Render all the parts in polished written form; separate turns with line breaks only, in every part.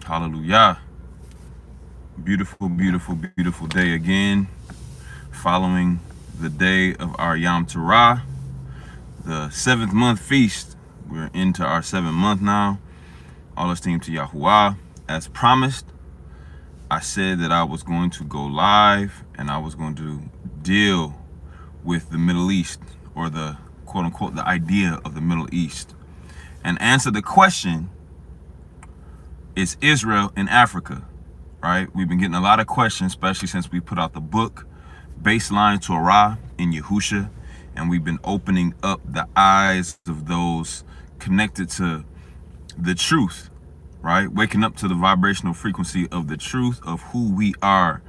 Hallelujah. Beautiful, beautiful, beautiful day again. Following the day of our Yom Teruah, the 7th month feast. We're into our 7th month now. All esteem to Yahuwah. As promised, I said that I was going to go live and I was going to deal with the Middle East, or the quote unquote the idea of the Middle East, and answer the question, is Israel in Africa? Right? We've been getting a lot of questions, especially since we put out the book Baseline Torah in Yahusha, and we've been opening up the eyes of those connected to the truth, right? Waking up to the vibrational frequency of the truth of who we are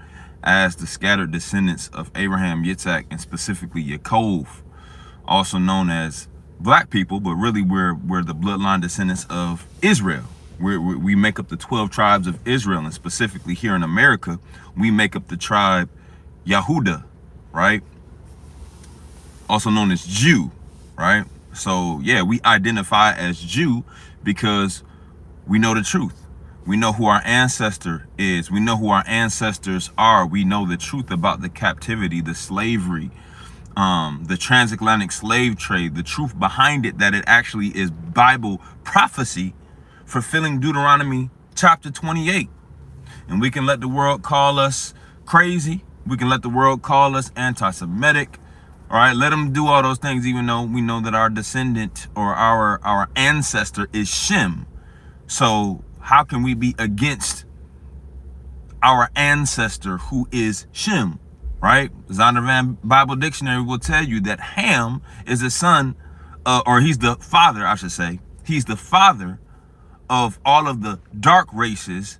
as the scattered descendants of Abraham, Yitzhak, and specifically Yaakov, also known as black people, but really we're the bloodline descendants of Israel. We make up the 12 tribes of Israel, and specifically here in America, we make up the tribe Yehuda, right? Also known as Jew, right? So yeah, we identify as Jew because we know the truth. We know who our ancestor is. We know who our ancestors are. We know the truth about the captivity, the slavery, the transatlantic slave trade, the truth behind it, that it actually is Bible prophecy fulfilling Deuteronomy chapter 28. And we can let the world call us crazy. We can let the world call us anti-Semitic. All right, let them do all those things, even though we know that our descendant or our ancestor is Shem. So how can we be against our ancestor who is Shem, right? Zondervan Bible Dictionary will tell you that Ham is the son, or he's the father, I should say. He's the father of all of the dark races,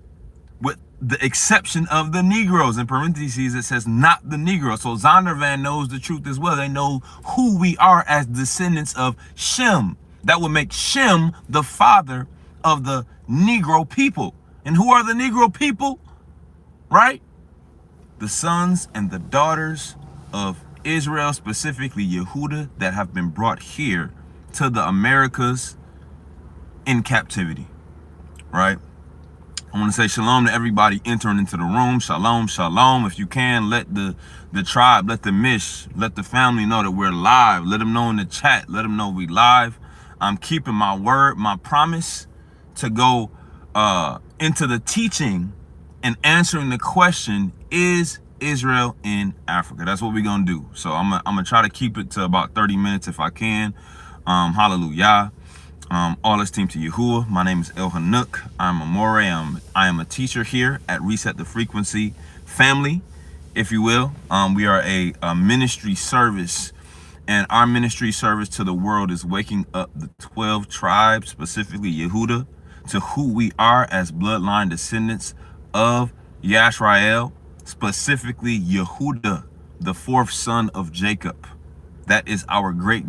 with the exception of the Negroes. In parentheses, it says not the Negroes. So Zondervan knows the truth as well. They know who we are as descendants of Shem. That would make Shem the father of the Negro people. And who are the Negro people? Right? The sons and the daughters of Israel, specifically Yehuda, that have been brought here to the Americas in captivity. Right? I want to say shalom to everybody entering into the room. Shalom, shalom. If you can, let the tribe, let the mish, let the family know that we're live. Let them know in the chat. Let them know we live. I'm keeping my word, my promise to go into the teaching and answering the question, is Israel in Africa? That's what we're going to do. So I'm gonna try to keep it to about 30 minutes if I can. Hallelujah. All esteem to Yahuwah. My name is El Hanuk. I'm a More. I am a teacher here at Reset the Frequency family, if you will. We are a ministry service, and our ministry service to the world is waking up the 12 tribes, specifically Yehuda, to who we are as bloodline descendants of Yashrael, specifically Yehuda, the 4th son of Jacob. That is our great,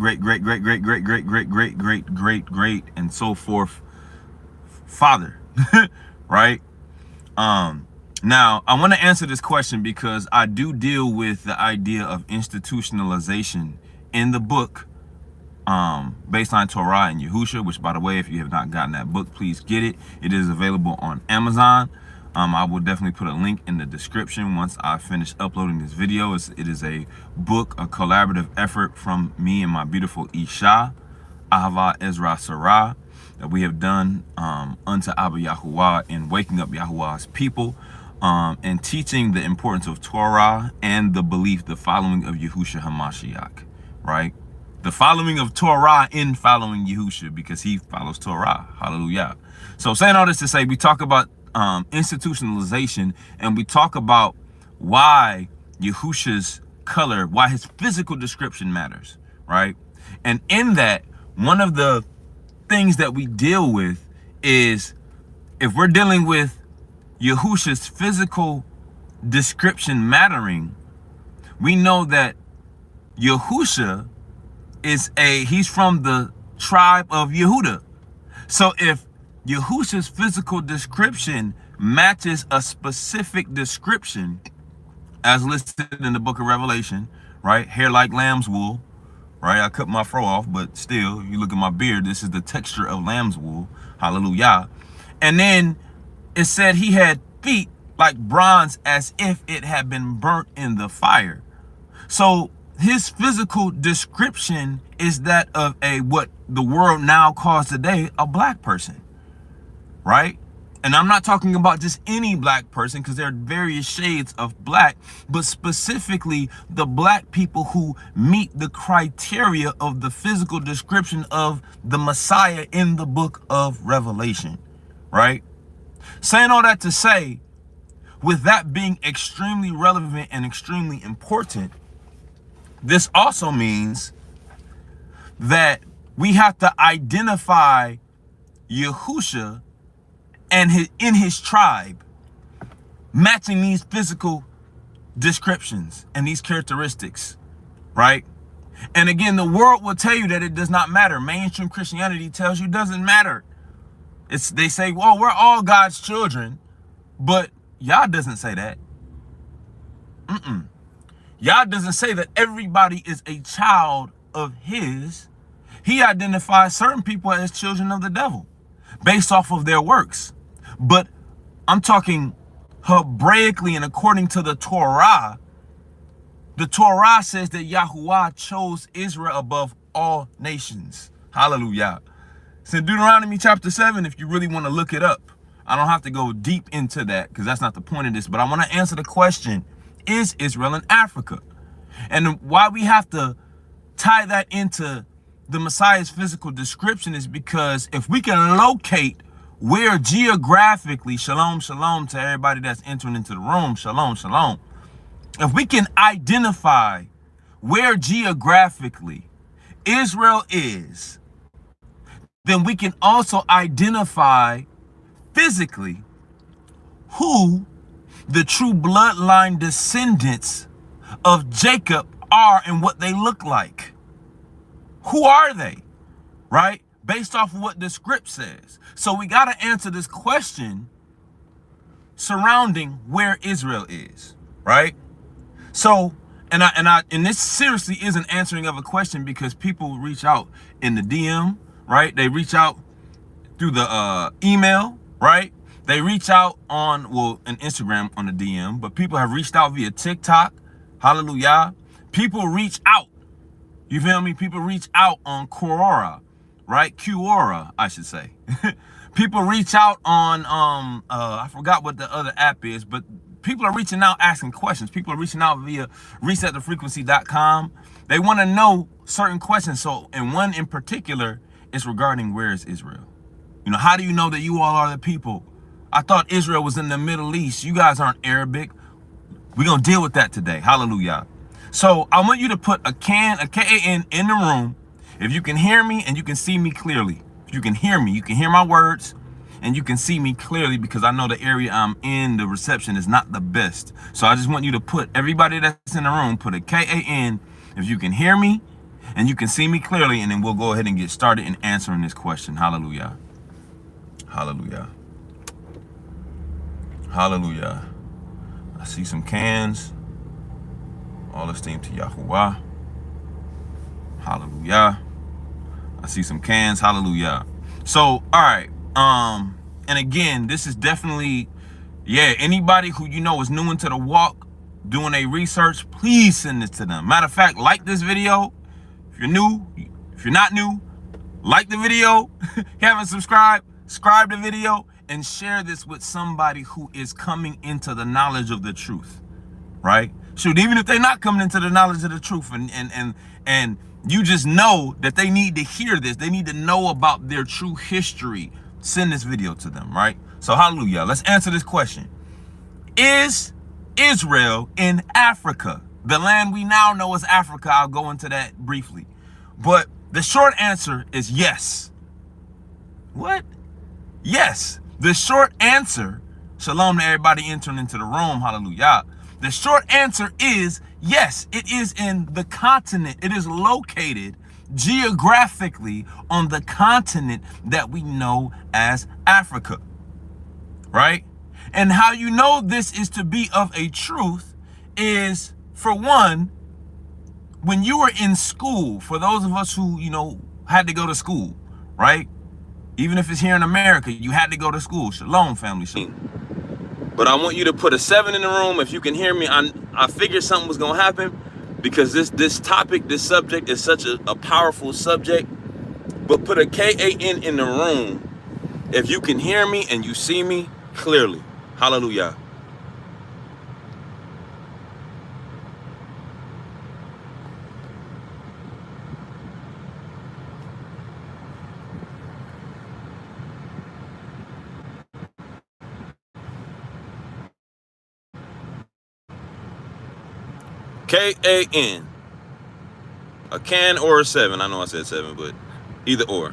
and so forth father, right? Now, I want to answer this question because I do deal with the idea of institutionalization in the book, Baseline Torah and Yahusha, which, by the way, if you have not gotten that book, please get it. It is available on Amazon. I will definitely put a link in the description once I finish uploading this video. It is a book, a collaborative effort from me and my beautiful Isha, Ahava Ezra Sarah, that we have done unto Abba Yahuwah in waking up Yahuwah's people, and teaching the importance of Torah and the belief, the following of Yahusha HaMashiach, right? The following of Torah in following Yahusha, because he follows Torah. Hallelujah. So saying all this to say, we talk about institutionalization, and we talk about why Yahusha's color, why his physical description matters, right? And in that, one of the things that we deal with is, if we're dealing with Yahusha's physical description mattering, we know that Yahusha he's from the tribe of Yehuda. So if Yahusha's physical description matches a specific description as listed in the book of Revelation, right? Hair like lamb's wool, right? I cut my fro off, but still, you look at my beard, this is the texture of lamb's wool. Hallelujah. And then it said he had feet like bronze as if it had been burnt in the fire. So his physical description is that of what the world now calls today a black person, right? And I'm not talking about just any black person, because there are various shades of black, but specifically the black people who meet the criteria of the physical description of the Messiah in the book of Revelation, right? Saying all that to say, with that being extremely relevant and extremely important, this also means that we have to identify Yahusha and in his tribe, matching these physical descriptions and these characteristics, right? And again, the world will tell you that it does not matter. Mainstream Christianity tells you it doesn't matter. They say, well, we're all God's children, but Yah doesn't say that. Yah doesn't say that everybody is a child of his. He identifies certain people as children of the devil based off of their works. But I'm talking Hebraically and according to the Torah says that Yahuwah chose Israel above all nations. Hallelujah. It's in Deuteronomy chapter 7 if you really want to look it up. I don't have to go deep into that because that's not the point of this, but I want to answer the question, is Israel in Africa? And why we have to tie that into the Messiah's physical description is because if we can locate where geographically, shalom, shalom to everybody that's entering into the room, shalom, shalom. If we can identify where geographically Israel is, then we can also identify physically who the true bloodline descendants of Jacob are and what they look like. Who are they, right? Based off of what the script says. So we got to answer this question surrounding where Israel is, right? So, and this seriously is an answering of a question because people reach out in the DM, right? They reach out through the email, right? They reach out on, well, an Instagram on the DM, but people have reached out via TikTok. Hallelujah. People reach out. You feel me? People reach out on Quora, right? Quora, I should say. People reach out on, I forgot what the other app is, but people are reaching out asking questions. People are reaching out via resetthefrequency.com. They want to know certain questions. So, and one in particular is regarding where is Israel? You know, how do you know that you all are the people? I thought Israel was in the Middle East. You guys aren't Arabic. We're going to deal with that today. Hallelujah. So I want you to put a K-A-N in the room. If you can hear me and you can see me clearly. If you can hear me, you can hear my words and you can see me clearly because I know the area I'm in, the reception is not the best. So I just want you to put, everybody that's in the room, put a K-A-N if you can hear me and you can see me clearly, and then we'll go ahead and get started in answering this question. Hallelujah. Hallelujah. Hallelujah. I see some cans. All esteem to Yahuwah. Hallelujah. I see some cans. Hallelujah. So, all right. And again, this is definitely, anybody who you know is new into the walk, doing a research, please send this to them. Matter of fact, like this video. If you're new, if you're not new, like the video. If you haven't subscribed, subscribe the video and share this with somebody who is coming into the knowledge of the truth, right? Shoot, even if they're not coming into the knowledge of the truth and you just know that they need to hear this, they need to know about their true history, send this video to them, right? So hallelujah, let's answer this question. Is Israel in Africa? The land we now know as Africa. I'll go into that briefly. But the short answer is yes. What? Yes. The short answer, shalom to everybody entering into the room, hallelujah. The short answer is yes, it is in the continent. It is located geographically on the continent that we know as Africa, right? And how you know this is to be of a truth is, for one, when you were in school, for those of us who, had to go to school, right? Even if it's here in America, you had to go to school. Shalom, family. Shalom. But I want you to put a 7 in the room. If you can hear me, I figured something was gonna happen because this topic, this subject is such a powerful subject. But put a KAN in the room if you can hear me and you see me clearly. Hallelujah. KAN. A can or a 7. I know I said 7, but either or.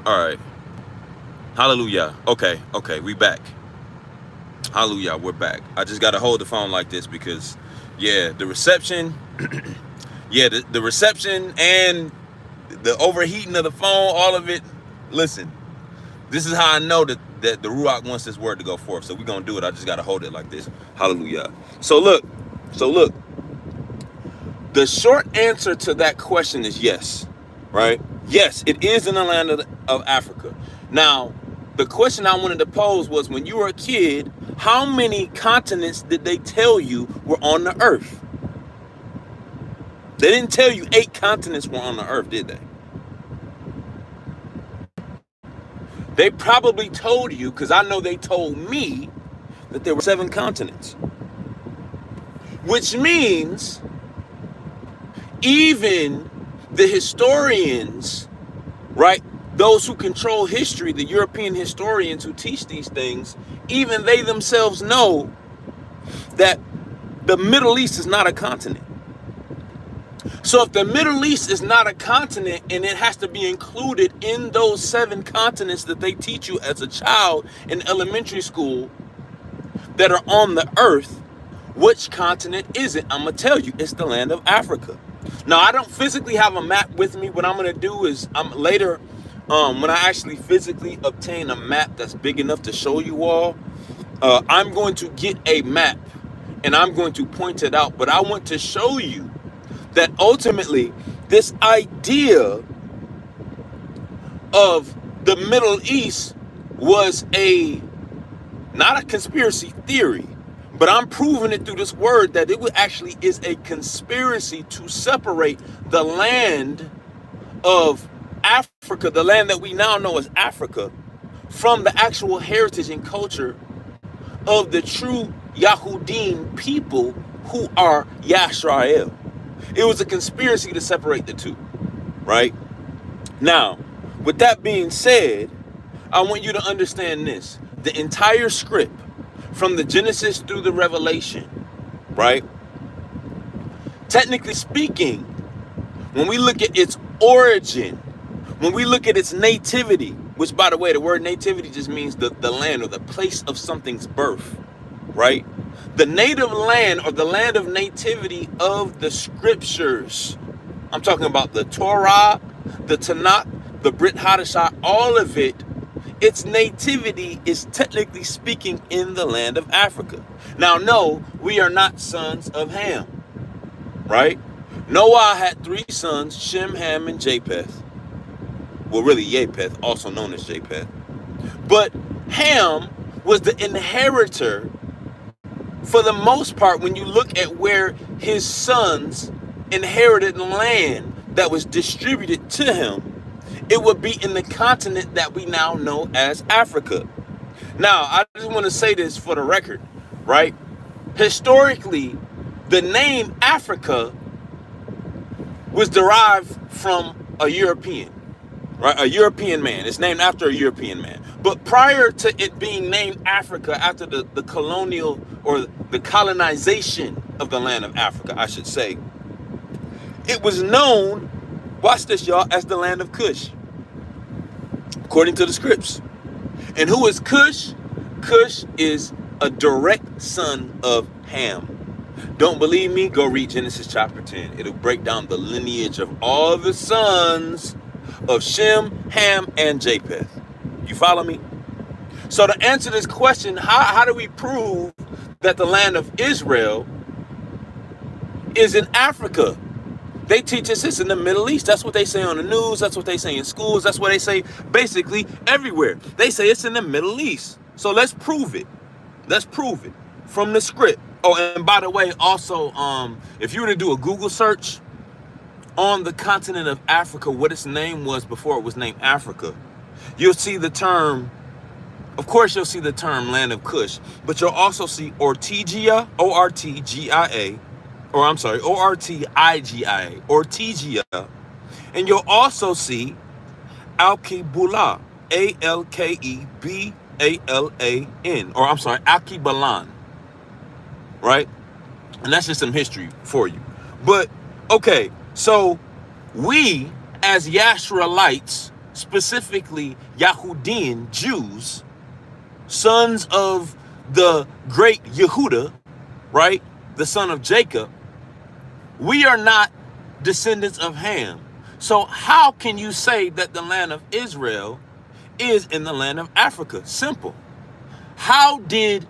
All right. Hallelujah. Okay, we back. Hallelujah, we're back. I just got to hold the phone like this because, yeah, the reception, the reception and the overheating of the phone, all of it. Listen, this is how I know that the Ruach wants this word to go forth. So we're going to do it. I just got to hold it like this. Hallelujah. So look, the short answer to that question is yes, right? Yes, it is in the land of Africa. Now, the question I wanted to pose was, when you were a kid, how many continents did they tell you were on the earth? They didn't tell you 8 continents were on the earth, did they? They probably told you, because I know they told me, that there were 7 continents. Which means even the historians, right, those who control history, the European historians who teach these things, even they themselves know that the Middle East is not a continent. So if the Middle East is not a continent and it has to be included in those 7 continents that they teach you as a child in elementary school that are on the earth, which continent is it? I'm going to tell you, it's the land of Africa. Now, I don't physically have a map with me. What I'm going to do is later, when I actually physically obtain a map that's big enough to show you all, I'm going to get a map and I'm going to point it out. But I want to show you that ultimately this idea of the Middle East was not a conspiracy theory, but I'm proving it through this word that it actually is a conspiracy to separate the land of Africa, the land that we now know as Africa, from the actual heritage and culture of the true Yahudim people who are Yisrael. It was a conspiracy to separate the two, right? Now, with that being said, I want you to understand this. The entire script, from the Genesis through the Revelation, right? Technically speaking, when we look at its origin, when we look at its nativity, which, by the way, the word nativity just means the land or the place of something's birth, right? The native land or the land of nativity of the scriptures. I'm talking about the Torah, the Tanakh, the Brit Hadashah, all of it. Its nativity is technically speaking in the land of Africa. Now, no, we are not sons of Ham, right? Noah had 3 sons, Shem, Ham, and Japheth. Well, really Japheth, also known as Japheth. But Ham was the inheritor, for the most part, when you look at where his sons inherited land that was distributed to him, it would be in the continent that we now know as Africa. Now, I just want to say this for the record, right? Historically, the name Africa was derived from a European, right? A European man. It's named after a European man. But prior to it being named Africa, after the colonial or the colonization of the land of Africa, I should say, it was known, watch this, y'all, as the land of Cush, according to the scripts. And who is Cush? Cush is a direct son of Ham. Don't believe me? Go read Genesis chapter 10. It'll break down the lineage of all the sons of Shem, Ham, and Japheth. You follow me? So to answer this question, how do we prove that the land of Israel is in Africa? They teach us this in the Middle East. That's what they say on the news. That's what they say in schools. That's what they say basically everywhere. They say it's in the Middle East. So let's prove it. Let's prove it from the script. Oh, and by the way, also, if you were to do a Google search on the continent of Africa, what its name was before it was named Africa, you'll see the term, of course, you'll see the term land of Kush, but you'll also see Ortygia, O-R-T-G-I-A, or I'm sorry, O-R-T-I-G-I-A, Ortygia, and you'll also see Alkebulan, A-L-K-E-B-A-L-A-N, or I'm sorry, Alkebulan, right? And that's just some history for you. But, okay, so we, as Yashraelites, specifically Yahudim Jews, sons of the great Yehuda, right? The son of Jacob, we are not descendants of Ham. So how can you say that the land of Israel is in the land of Africa? Simple. How did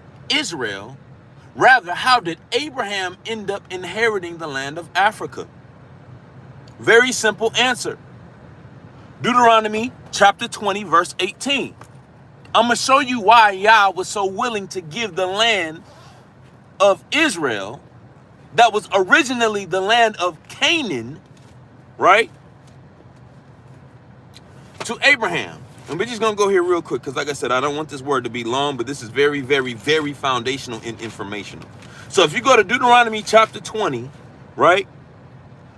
Abraham end up inheriting the land of Africa? Very simple answer. Deuteronomy chapter 20, verse 18. I'm going to show you why Yah was so willing to give the land of Israel, that was originally the land of Canaan, right, to Abraham. And we're just going to go here real quick because, like I said, I don't want this word to be long, but this is very, very, very foundational and informational. So if you go to Deuteronomy chapter 20, right,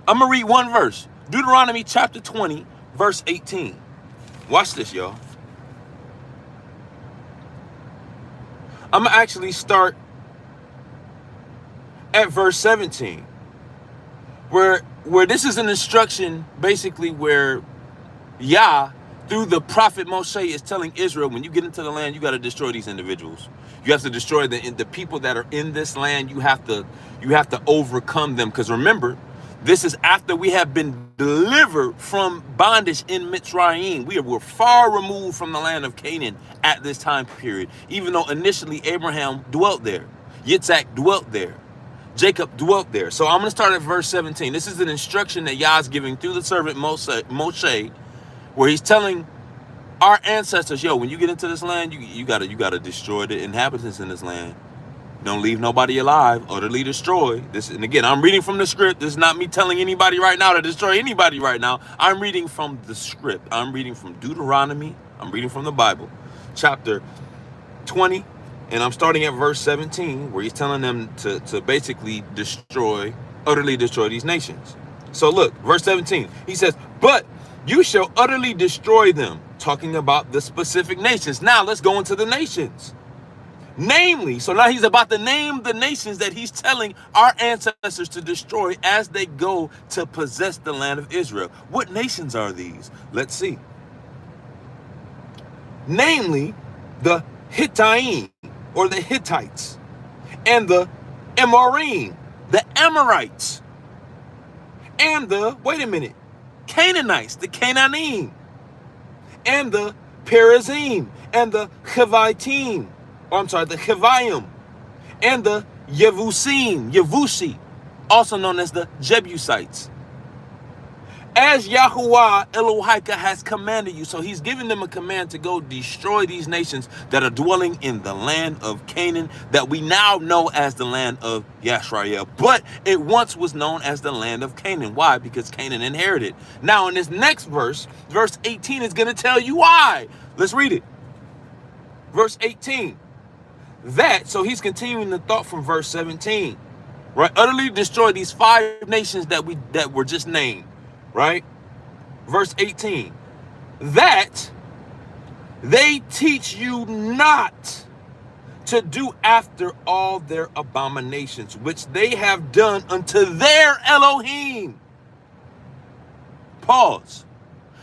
I'm going to read one verse. Deuteronomy chapter 20, verse 18. Watch this, y'all. I'm going to actually start at verse 17, where this is an instruction basically where Yah, through the prophet Moshe, is telling Israel, when you get into the land, you got to destroy these individuals. You have to destroy the people that are in this land. You have to overcome them. Because remember, this is after we have been delivered from bondage in Mitzrayim. We were far removed from the land of Canaan at this time period, even though initially Abraham dwelt there. Yitzhak dwelt there. Jacob dwelt there. So I'm going to start at verse 17. This is an instruction that Yah is giving through the servant Moshe, where he's telling our ancestors, yo, when you get into this land, you gotta destroy the inhabitants in this land. Don't leave nobody alive, utterly destroy this. And again, I'm reading from the script. This is not me telling anybody right now to destroy anybody right now. I'm reading from the script. I'm reading from Deuteronomy. I'm reading from the Bible, chapter 20. And I'm starting at verse 17, where he's telling them to basically utterly destroy these nations. So look, verse 17, he says, but you shall utterly destroy them, talking about the specific nations. Now let's go into the nations. Namely, so now he's about to name the nations that he's telling our ancestors to destroy as they go to possess the land of Israel. What nations are these? Let's see. Namely, the Hittite, or the Hittites, and the Amorim, the Amorites, and the, wait a minute, Canaanites, the Canaanim, and the Perizim, and the Hivitim, the Hivayim, and the Yevusi, also known as the Jebusites. As Yahuwah Elohika has commanded you. So he's giving them a command to go destroy these nations that are dwelling in the land of Canaan, that we now know as the land of Yashrael. But it once was known as the land of Canaan. Why? Because Canaan inherited. Now in this next verse, verse 18 is going to tell you why. Let's read it. Verse 18. So he's continuing the thought from verse 17. Right? Utterly destroy these 5 nations that were just named. Right? Verse 18. That they teach you not to do after all their abominations, which they have done unto their Elohim. Pause.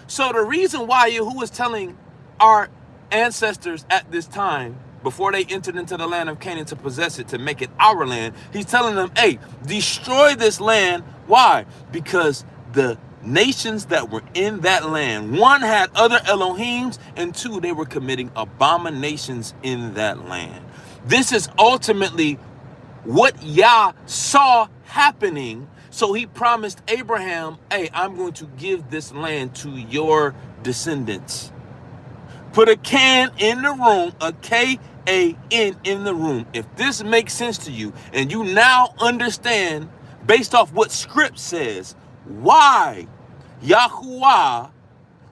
So the reason why Yahuwah is telling our ancestors at this time, before they entered into the land of Canaan to possess it, to make it our land, he's telling them, hey, destroy this land. Why? Because the nations that were in that land, 1, had other Elohims, and 2, they were committing abominations in that land. This is ultimately what Yah saw happening. So he promised Abraham, hey, I'm going to give this land to your descendants. Put a can in the room, a K-A-N in the room. If this makes sense to you and you now understand, based off what script says, why Yahuwah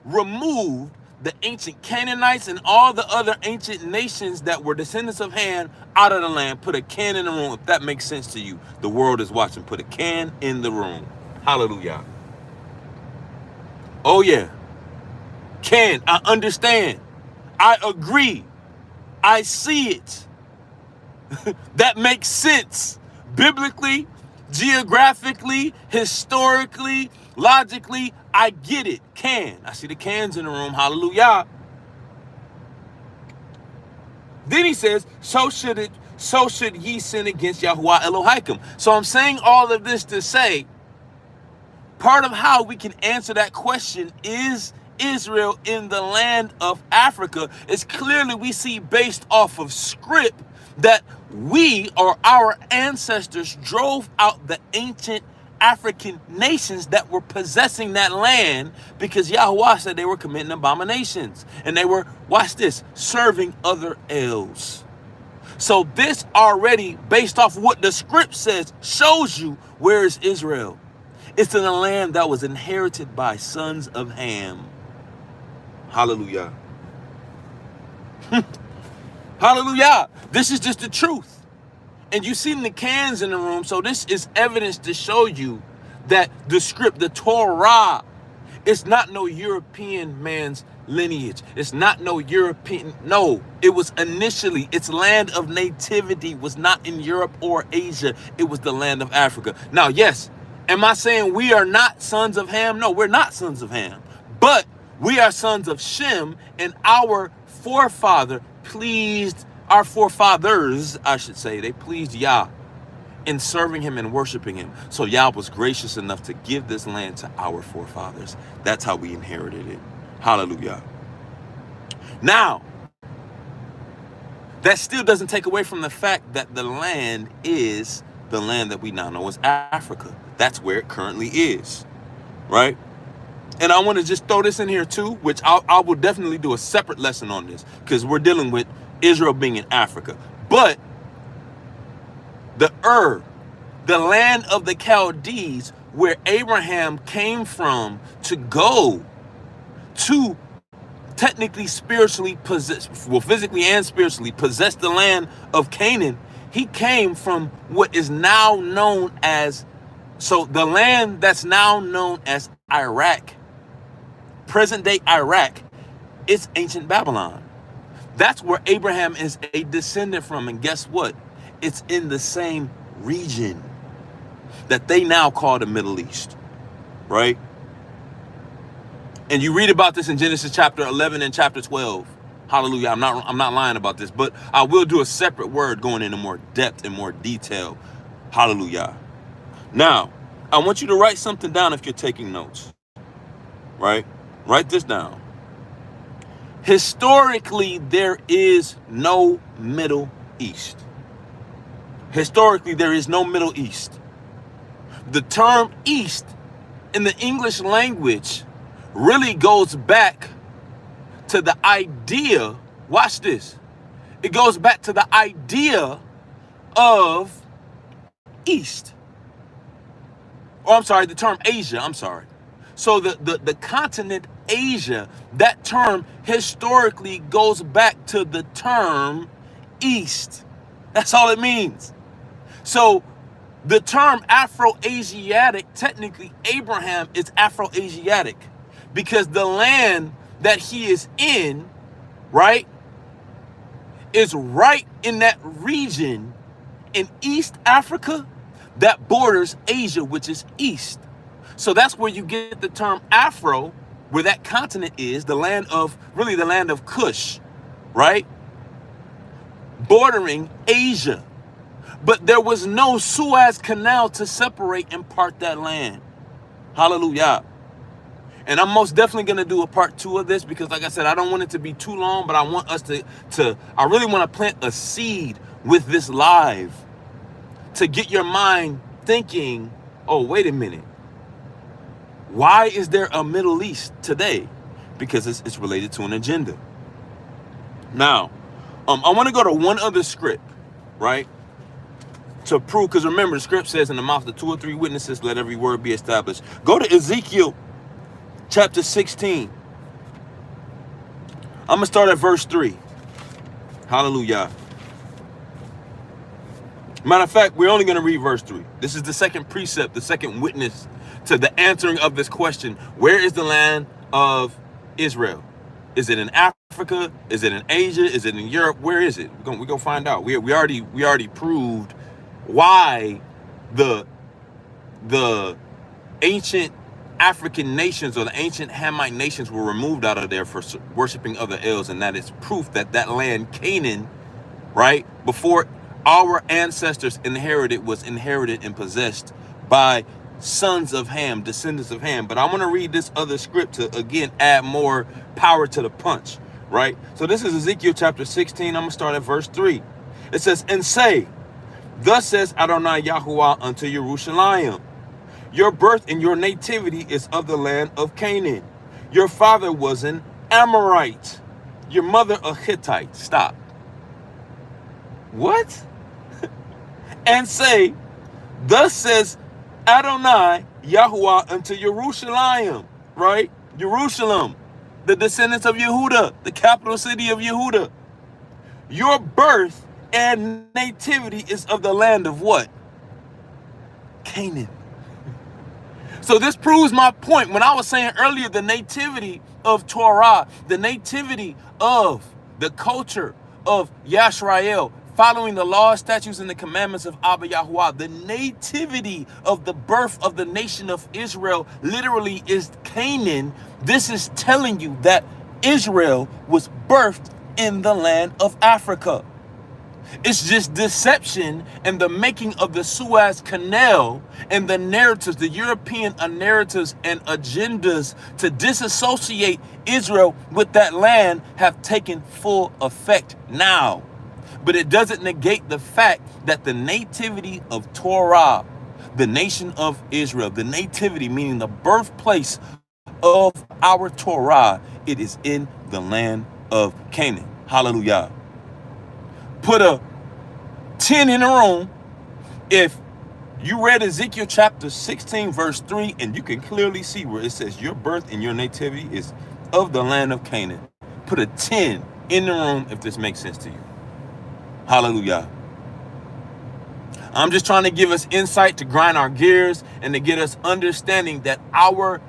removed the ancient Canaanites and all the other ancient nations that were descendants of Ham out of the land. Put a can in the room. If that makes sense to you, the world is watching. Put a can in the room. Hallelujah. Oh yeah. Can. I understand. I agree. I see it. That makes sense. Biblically, geographically, historically, logically, I get it. Can. I see the cans in the room. Hallelujah. Then he says, so should ye sin against Yahuwah Elohim. So I'm saying all of this to say, part of how we can answer that question, is Israel in the land of Africa, is clearly we see based off of script that we or our ancestors drove out the ancient African nations that were possessing that land because Yahuwah said they were committing abominations and they were, watch this, serving other elves. So this already, based off what the script says, shows you where is Israel. It's in a land that was inherited by sons of Ham. Hallelujah. Hallelujah. This is just the truth. And you see the cans in the room, so this is evidence to show you that the script, the Torah, it's not no European man's lineage. It's not no European, no. It was initially, its land of nativity was not in Europe or Asia. It was the land of Africa. Now, yes, am I saying we are not sons of Ham? No, we're not sons of Ham. But we are sons of Shem, and our forefather pleased, our forefathers, I should say, they pleased Yah in serving him and worshiping him. So Yah was gracious enough to give this land to our forefathers. That's how we inherited it. Hallelujah. Now, that still doesn't take away from the fact that the land is the land that we now know as Africa. That's where it currently is, right? And I want to just throw this in here too, which I will definitely do a separate lesson on this because we're dealing with Israel being in Africa. But the the land of the Chaldees, where Abraham came from to go to technically spiritually possess, well, physically and spiritually possess the land of Canaan, he came from what is now known as, so the land that's now known as Iraq, present day Iraq, it's ancient Babylon. That's where Abraham is a descendant from. And guess what? It's in the same region that they now call the Middle East, right? And you read about this in Genesis chapter 11 and chapter 12. Hallelujah. I'm not lying about this, but I will do a separate word going into more depth and more detail. Hallelujah. Now, I want you to write something down if you're taking notes, right? Write this down. Historically, there is no Middle East. Historically, there is no Middle East. The term East in the English language really goes back to the idea, watch this, it goes back to the idea of East. Oh, I'm sorry, the term Asia, I'm sorry. So the continent Asia, that term historically goes back to the term East. That's all it means. So the term Afro-Asiatic, technically Abraham is Afro-Asiatic because the land that he is in, right, is right in that region in East Africa that borders Asia, which is East. So that's where you get the term Afro, where that continent is, the land of, really the land of Kush, right? Bordering Asia. But there was no Suez Canal to separate and part that land. Hallelujah. And I'm most definitely going to do a part 2 of this because, like I said, I don't want it to be too long, but I want us I really want to plant a seed with this live to get your mind thinking oh, wait a minute. Why is there a Middle East today? Because it's related to an agenda. Now, I want to go to one other script, right? To prove, because remember, the script says, in the mouth of 2 or 3 witnesses, let every word be established. Go to Ezekiel chapter 16. I'm going to start at verse 3. Hallelujah. Matter of fact, we're only going to read verse 3. This is the second precept, the second witness to the answering of this question. Where is the land of Israel? Is it in Africa? Is it in Asia? Is it in Europe? Where is it? We're gonna find out. We already proved why the ancient African nations, or the ancient Hamite nations, were removed out of there for worshiping other idols, and that is proof that that land, Canaan, right, before our ancestors inherited, was inherited and possessed by sons of Ham, descendants of Ham. But I want to read this other script to, again, add more power to the punch, right? So this is Ezekiel chapter 16. I'm going to start at verse 3. It says, and say, thus says Adonai Yahuwah unto Jerusalem, your birth and your nativity is of the land of Canaan. Your father was an Amorite, your mother a Hittite. Stop. What? And say, thus says Adonai Yahuwah unto Jerusalem, right? Jerusalem, the descendants of Yehuda, the capital city of Yehuda. Your birth and nativity is of the land of what? Canaan. So this proves my point. When I was saying earlier, the nativity of Torah, the nativity of the culture of Yashrael, following the laws, statutes, and the commandments of Abba Yahuwah, the nativity of the birth of the nation of Israel literally is Canaan. This is telling you that Israel was birthed in the land of Africa. It's just deception and the making of the Suez Canal and the narratives, the European narratives and agendas to disassociate Israel with that land have taken full effect now. But it doesn't negate the fact that the nativity of Torah, the nation of Israel, the nativity, meaning the birthplace of our Torah, it is in the land of Canaan. Hallelujah. Put a 10 in the room if you read Ezekiel chapter 16 verse 3, and you can clearly see where it says your birth and your nativity is of the land of Canaan. Put a 10 in the room if this makes sense to you. Hallelujah. I'm just trying to give us insight to grind our gears and to get us understanding that our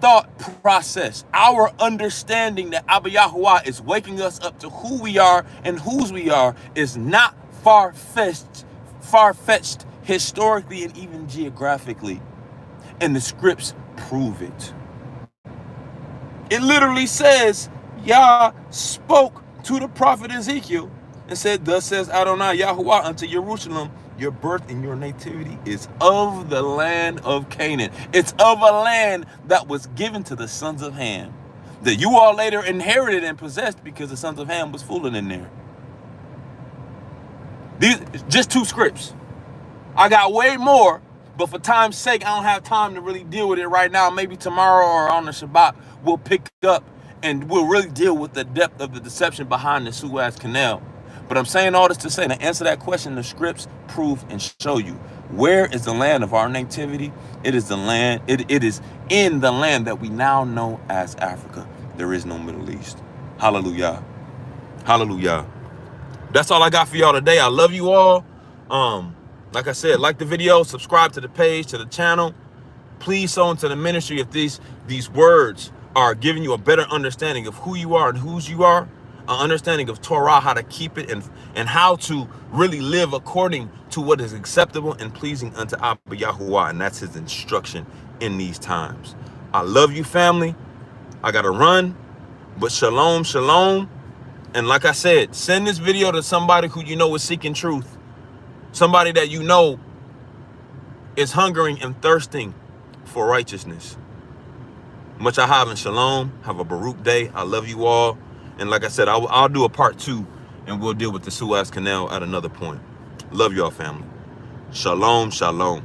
thought process, our understanding that Abba Yahuwah is waking us up to who we are and whose we are is not far-fetched historically and even geographically. And the scripts prove it. It literally says Yah spoke to the prophet Ezekiel and said, thus says Adonai Yahuwah unto Jerusalem, your birth and your nativity is of the land of Canaan. It's of a land that was given to the sons of Ham, that you all later inherited and possessed because the sons of Ham was fooling in there. These just 2 scripts. I got way more, but for time's sake, I don't have time to really deal with it right now. Maybe tomorrow or on the Shabbat, we'll pick up and we'll really deal with the depth of the deception behind the Suez Canal. But I'm saying all this to say, to answer that question, the scripts prove and show you where is the land of our nativity. It is the land, it is in the land that we now know as Africa. There is no Middle East. Hallelujah. Hallelujah. That's all I got for y'all today. I love you all. Like I said, like the video, subscribe to the page, to the channel. Please sow into the ministry if these words are giving you a better understanding of who you are and whose you are. An understanding of Torah, how to keep it, and how to really live according to what is acceptable and pleasing unto Abba Yahuwah, and that's his instruction in these times. I love you, family. I gotta run, but shalom, shalom. And like I said, send this video to somebody who you know is seeking truth, somebody that you know is hungering and thirsting for righteousness. Much I have in shalom. Have a Baruch day. I love you all. And like I said, I'll do a part 2, and we'll deal with the Suez Canal at another point. Love y'all, family. Shalom, shalom.